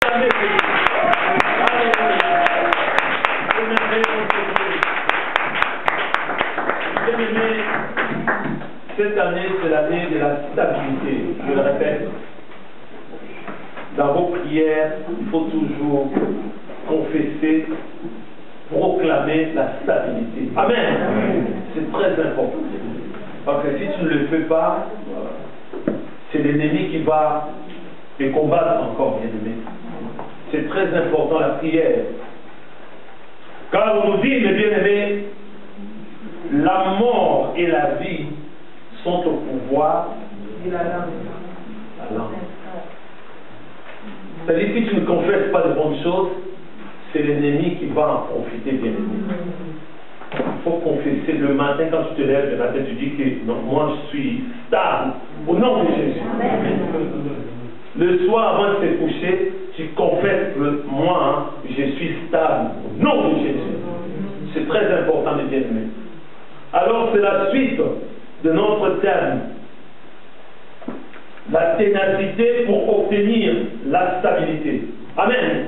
Acclamez Jésus. Bien-aimés, cette année, c'est l'année de la stabilité. Je le répète. Dans vos prières, il faut toujours confesser, proclamer la stabilité. Amen. C'est très important. Parce que si tu ne le fais pas, c'est l'ennemi qui va te combattre encore, bien-aimé. C'est très important la prière. Car on nous dit, mes bien-aimés, la mort et la vie sont au pouvoir de la langue. C'est-à-dire, si tu ne confesses pas de bonnes choses, c'est l'ennemi qui va en profiter, bien-aimé. Il faut confesser le matin, quand tu te lèves le matin, tu dis que non, moi je suis stable au nom de Jésus. Le soir, avant de te coucher, tu confesses que moi, je suis stable au nom de Jésus. C'est très important de bien-aimer. Alors, c'est la suite de notre thème. La ténacité pour obtenir la stabilité. Amen.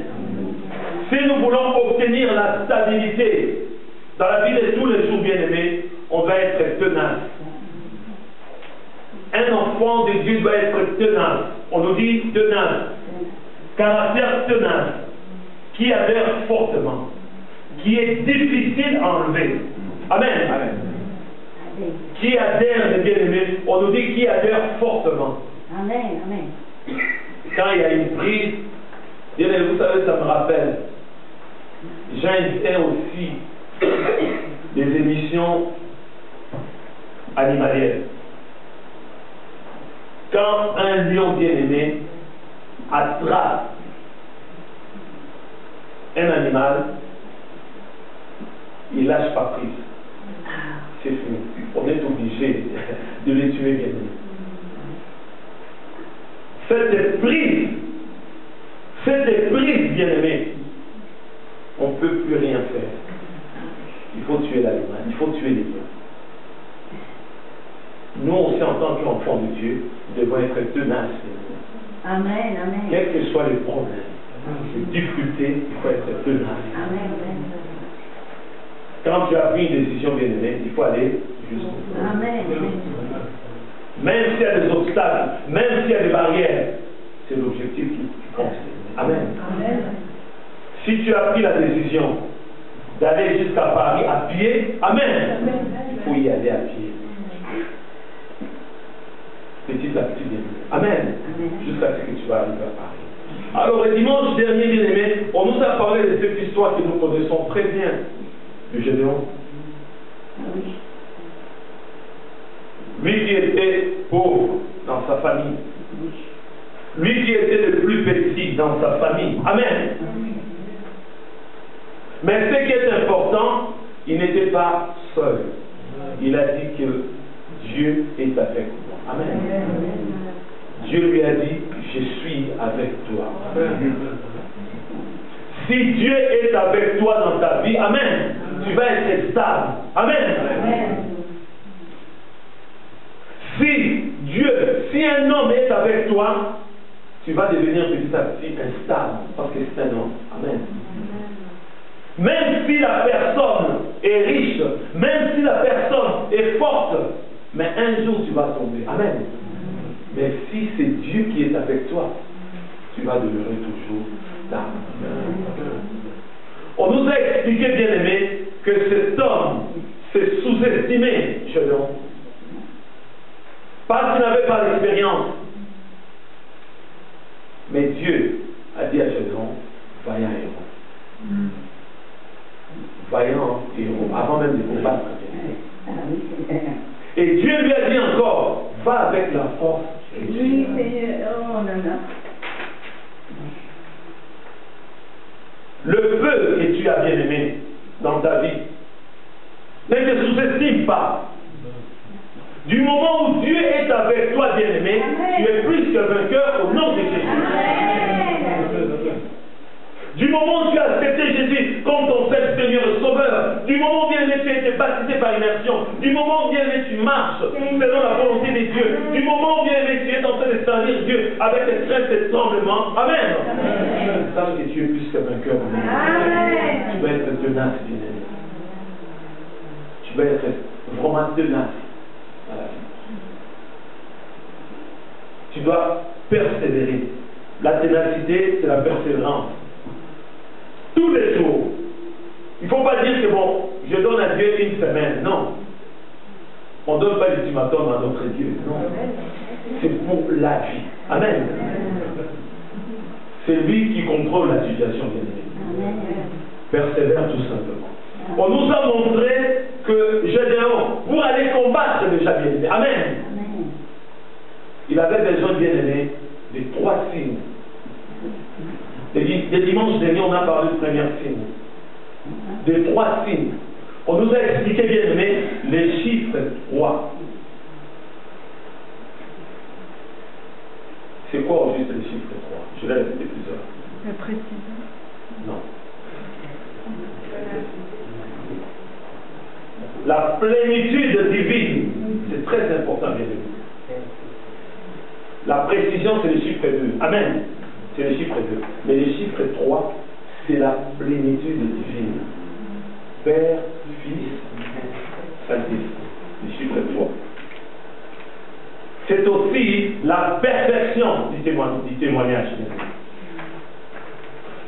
Si nous voulons obtenir la stabilité dans la vie de tous les jours, bien-aimés, on va être tenace. Un enfant de Dieu doit être tenace. On nous dit tenace. Caractère tenace, qui adhère fortement, qui est difficile à enlever. Amen. Amen. Qui adhère, les bien-aimés, on nous dit qui adhère fortement. Amen. Amen. Quand il y a une prise, bien-aimés, vous savez, ça me rappelle. J'invitais aussi des émissions animalières. Quand un lion bien-aimé attrape un animal, il ne lâche pas prise. C'est fini. On est obligé de les tuer, bien-aimé. Cette prise, bien-aimé, on ne peut plus rien faire. Il faut tuer l'animal, il faut tuer les lions. Nous aussi, en tant qu'enfants de Dieu, nous devons être tenaces. Amen, amen. Quels que soient les problèmes, les difficultés, il faut être tenace. Amen, amen. Quand tu as pris une décision, bien-aimée, il faut aller jusqu'au bout. Amen. Même s'il y a des obstacles, même s'il y a des barrières, c'est l'objectif qui compte. Amen. Amen. Si tu as pris la décision d'aller jusqu'à Paris à pied, amen. Il faut y aller à pied. Petit à petit, amen. Jusqu'à ce que tu vas arriver à Paris. Alors, le dimanche dernier, bien-aimé, on nous a parlé de cette histoire que nous connaissons très bien, du Gédéon. Lui qui était pauvre dans sa famille. Lui qui était le plus petit dans sa famille. Amen. Mais ce qui est important, il n'était pas seul. Il a dit que Dieu est avec moi. Amen. Dieu lui a dit, je suis avec toi. Si Dieu est avec toi dans ta vie, amen, tu vas être stable. Amen. Si un homme est avec toi, tu vas devenir petit à petit instable parce que c'est un homme. Amen. Même si la personne est riche, même si la personne est forte, mais un jour tu vas tomber. Amen. Mais si c'est Dieu qui est avec toi, tu vas demeurer toujours stable. On nous a expliqué, bien aimé, que cet homme s'est sous-estimé, jeune homme, parce qu'il n'avait pas d'expérience. Mais Dieu a dit à Gédéon, vaillant héros. Vaillant héros, avant même de combattre. Et Dieu lui a dit encore, va avec la force. Oui, Seigneur. Oh, non, non. Le peu que tu as bien aimé dans ta vie, ne te sous-estime pas. Du moment où Dieu est avec toi, bien-aimé, tu es plus que vainqueur au nom de Jésus. Du moment où tu as accepté Jésus comme ton Père, Seigneur et Sauveur, du moment où bien-aimé tu as été baptisé par immersion, du moment où bien-aimé tu marches selon la volonté de Dieu, du moment où bien-aimé tu es en train de servir Dieu avec tes craintes et tremblements, amen. sache que tu es plus que vainqueur. Amen. Tu vas être tenace, bien-aimé. Tu vas être vraiment tenace à la vie. Tu dois persévérer. La ténacité, c'est la persévérance. Tous les jours. Il ne faut pas dire que bon, je donne à Dieu une semaine. Non. On ne donne pas l'ultimatum à notre Dieu. Non. C'est pour la vie. Amen. C'est lui qui contrôle la situation, bien aimé. Persévère tout simplement. On nous a montré que Gédéon, pour aller combattre déjà, bien aimé. Amen. Il avait besoin, bien aimé, de 3 signes. Les dimanches derniers, on a parlé du premier signe. De 3 signes. On nous a expliqué, bien aimé, les chiffres 3. C'est quoi au juste les chiffres 3? Je l'ai répété plusieurs. La précision. Non. La plénitude divine. C'est très important, bien aimé. La précision, c'est le chiffre 2. Amen. C'est le chiffre 2. Mais le chiffre 3, c'est la plénitude divine. Père, Fils, Saint-Esprit. Le chiffre 3. C'est aussi la perfection du témoignage.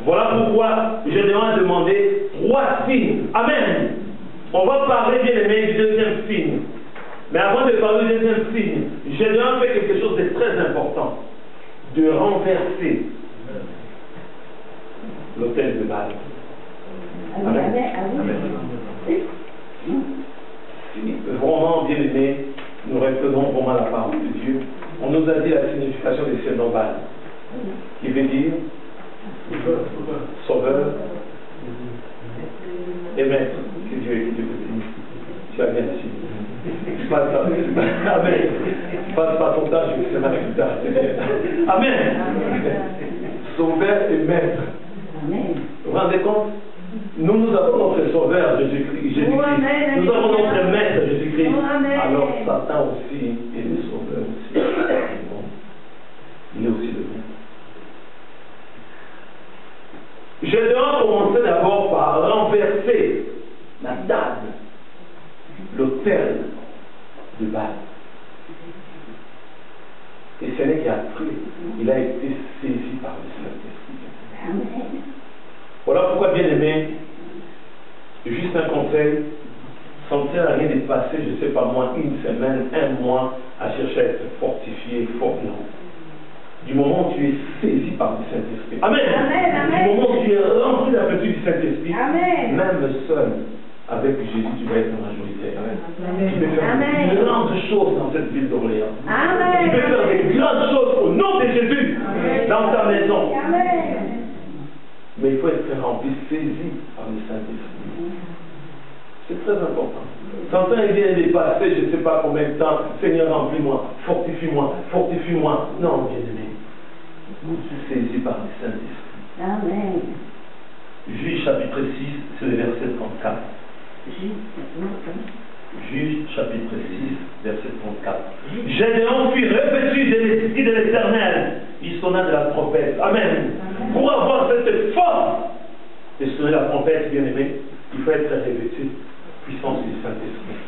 Voilà pourquoi Gédéon a demandé 3 signes. Amen. On va parler, bien aimé, du deuxième signe. Mais avant de parler du deuxième signe, Gédéon fait quelque chose de très important. De renverser l'autel de Baal. Amen. Amen. Si vraiment, bien aimé, nous reprenons vraiment la parole de Dieu, on nous a dit la signification des serments Baal, qui veut dire sauveur et maître. Que Dieu bénisse. Tu as bien dit. Amen. Passe pas ton temps, je vais faire plus tard. Amen. Sauveur et maître. Vous vous rendez compte? Nous avons notre sauveur, Jésus-Christ. Nous avons notre maître, Jésus-Christ. Alors Satan aussi est le sauveur aussi. Il est aussi le maître. Gédéon commençait d'abord par renverser la table, l'autel de Baal. Et ce n'est qu'après, il a été saisi par le Saint-Esprit. Voilà pourquoi, bien aimé, juste un conseil, ça ne sert à rien de passer, je ne sais pas moi, une semaine, un mois à chercher à être fortifié, fort, non. Du moment où tu es saisi par le Saint-Esprit. Amen. Amen. Du moment où tu es rempli de la plénitude du Saint-Esprit, même seul, avec Jésus, tu vas être majoritaire. Amen. Tu peux faire de grandes choses dans cette ville d'Orléans. Tu peux faire de grandes choses au nom de Jésus dans ta maison. Amen. Mais il faut être rempli, saisi par le Saint-Esprit. C'est très important. Quand il vient de passer, je ne sais pas combien de temps, Seigneur, remplis-moi, fortifie-moi, fortifie-moi. Non, bien aimé. Vous êtes saisi par le Saint-Esprit. Amen. Juge chapitre 6, c'est le verset 34. Juge chapitre 6, verset 34. Gédéon fut revêtu de l'esprit de l'Éternel. Il sonna de la trompette. Amen. Pour avoir cette force de sonner la trompette, bien aimé, il faut être revêtu de puissance du Saint-Esprit.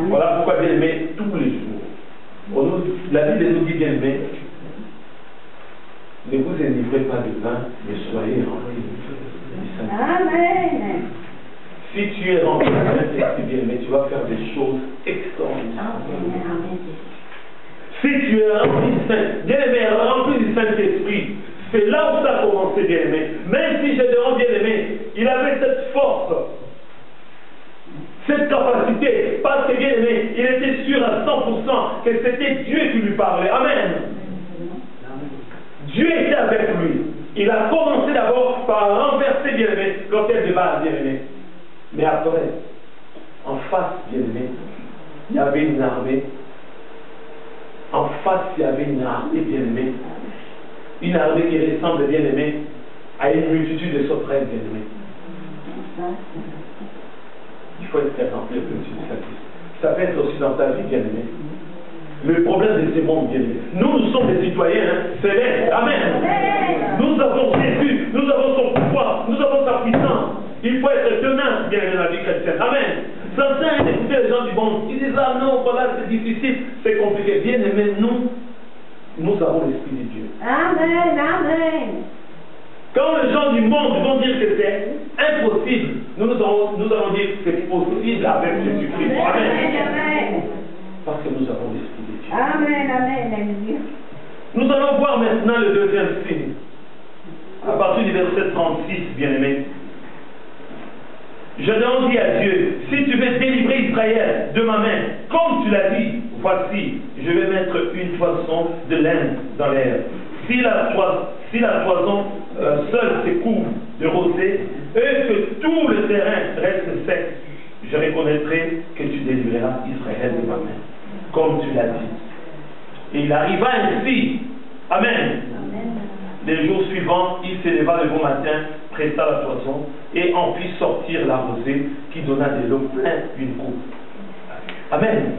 Voilà pourquoi, bien aimé, tous les jours, la Bible nous dit, bien aimé, ne vous enivrez pas de vin, mais soyez remplis du Saint-Esprit. Amen. Si tu es rempli du Saint-Esprit, bien aimé, tu vas faire des choses extraordinaires. Si tu es rempli du Saint-Esprit, bien aimé, rempli du Saint-Esprit, c'est là où ça a commencé, bien aimé. Même si Gédéon, bien aimé, il avait cette force, cette capacité, parce que, bien aimé, il était sûr à 100% que c'était Dieu qui lui parlait. Amen. Dieu était avec lui. Il a commencé d'abord par renverser, bien aimé, l'autel de Baal, bien aimé. Mais après, en face, bien aimé, il y avait une armée. En face, il y avait une armée, bien aimé. Une armée qui ressemble, bien aimé, à une multitude de sauterelles, bien aimé. Il faut être rempli de l'esprit du Saint-Esprit. Ça peut être aussi dans ta vie, bien aimé. Le problème de ces mondes, bien aimé. Nous sommes des citoyens célestes. Amen. Nous Nous avons Jésus, nous avons son pouvoir, nous avons sa puissance. Il faut être tenace, bien dans la vie chrétienne. Amen. Ça sert d'écouter les gens du monde. Ils disent, ah non, voilà, c'est difficile, c'est compliqué. Bien aimé, nous avons l'Esprit de Dieu. Amen, amen. Quand les gens du monde vont dire que c'est impossible, nous allons dire que c'est possible avec Jésus-Christ. Amen. Amen. Parce que nous avons l'Esprit de Dieu. Amen, amen. Nous allons voir maintenant le deuxième signe. À partir du verset 36, bien-aimé. Je donc dis à Dieu, si tu veux délivrer Israël de ma main, comme tu l'as dit, voici, je vais mettre une toison de laine dans l'air. Si la toison seule se couvre de rosée, et que tout le terrain reste sec, je reconnaîtrai que tu délivreras Israël de ma main, comme tu l'as dit. Et il arriva ainsi. Amen. Les jours suivants, il s'éleva le bon matin, pressa la toison, et en fit sortir la rosée qui donna de l'eau plein d'une coupe. Amen.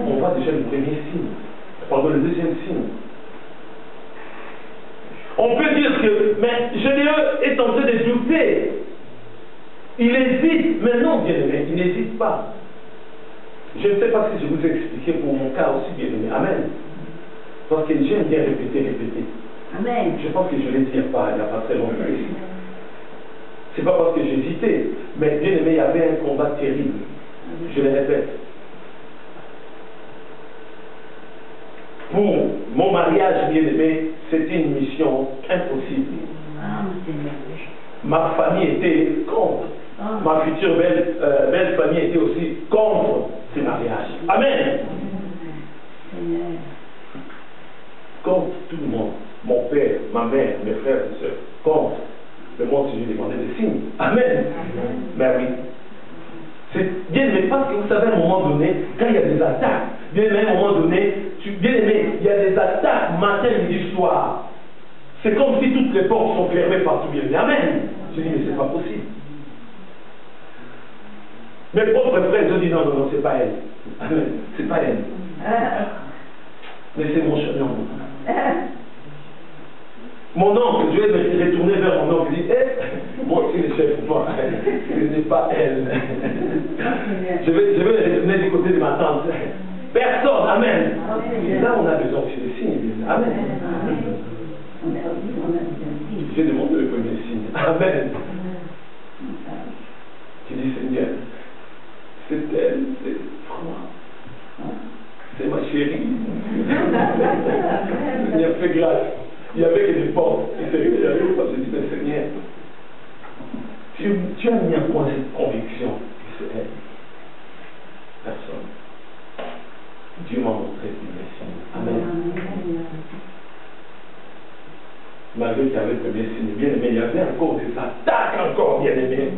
On voit déjà le premier signe. Pardon, le deuxième signe. On peut dire que, mais Gédéon est en train de douter. Il hésite, mais non, bien-aimé, il n'hésite pas. Je ne sais pas si je vous ai expliqué pour mon cas aussi, bien-aimé. Amen. Parce que j'aime bien répéter. Amen. Je pense que je ne l'ai dit pas, il n'y a pas très longtemps ici. C'est pas parce que j'hésitais, mais bien aimé, il y avait un combat terrible. Je le répète. Pour mon mariage, bien aimé, c'était une mission impossible. Ma famille était contre. Ma future belle famille était aussi contre ce mariage. Amen. Contre tout le monde. Mon père, ma mère, mes frères et sœurs, contre. Le monde, si je demandais des signes. Amen. Mais oui. C'est bien aimé, parce que vous savez, à un moment donné, quand il y a des attaques, bien aimé, à un moment donné, bien aimé, il y a des attaques matin, midi, soir. C'est comme si toutes les portes sont fermées partout, bien aimé. Amen. Je dis, mais c'est pas possible. Mes propres frères, je dis, non, c'est pas elle. Amen. C'est pas elle. Mais c'est mon chemin. Mon oncle, je vais me retourner vers mon oncle et dire, moi aussi le chef, moi, ce n'est pas elle. je vais me retourner du côté de ma tante. Personne, amen. Et là, on a besoin aussi de signes. Amen. J'ai demandé le premier signe. Amen. Tu dis, Seigneur, c'est elle, c'est moi. C'est ma chérie. Seigneur, fais grâce. Il y avait que des portes. Et c'est lui qui a eu, parce que je dis, mais Seigneur, tu as mis en point cette conviction que c'est elle. Personne. Dieu m'a montré une signe. Amen. Malgré qu'il y avait le premier signe, bien aimé, il y avait encore des attaques encore, bien aimé.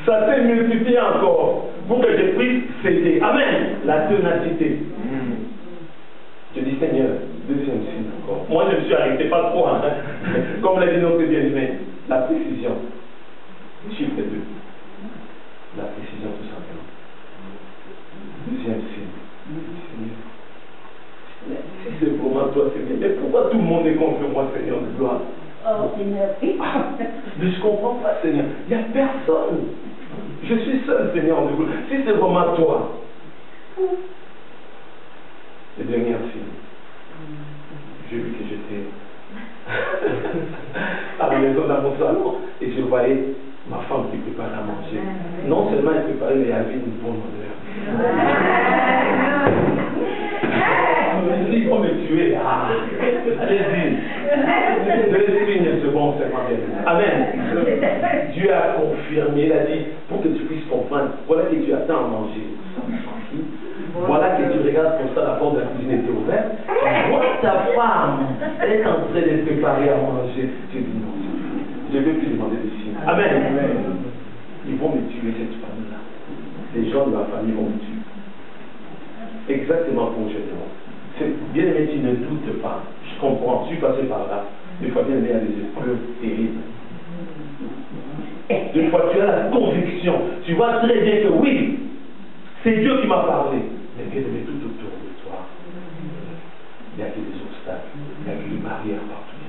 Ça s'est multiplié encore pour que je puisse céder. Amen. La ténacité. Je dis, Seigneur, deuxième signe encore. Moi, je me suis arrêté, pas trop, hein. Comme l'a dit notre bien-aimé, la précision. Chiffre 2. La précision, tout simplement. Deuxième signe. Seigneur, si c'est pour moi, toi, Seigneur, mais pourquoi tout le monde est contre moi, Seigneur de gloire? Oh, Seigneur. Mais je ne comprends pas, Seigneur. Il n'y a personne. Je suis seul, Seigneur de gloire. Si c'est vraiment toi. Le dernier signe. J'ai vu que j'étais à la maison dans mon salon et je voyais ma femme qui préparait à manger. Non seulement elle préparait, mais elle avait une bonne odeur. Je me dis, on me tuer. Allez-y. Le signe, c'est bon, c'est pas bien. Amen. Dieu a confirmé, il a dit, pour que tu puisses comprendre, voilà que tu attends à manger. Voilà que tu regardes comme ça, la porte de la cuisine était ouverte. Tu vois ta femme est en train de préparer à manger. Tu dis non, je ne vais plus demander de signes. Amen. Ils vont me tuer, cette famille-là. Les gens de ma famille vont me tuer. Exactement comme je demande. Bien aimé, tu ne doutes pas. Je comprends, je suis passé par là. Des fois, bien aimé, il y a des épreuves terribles. Des fois, tu as la conviction. Tu vois très bien que oui, c'est Dieu qui m'a parlé. Mais bien aimé, tout autour de toi, il y a que des obstacles, il y a que des barrières partout.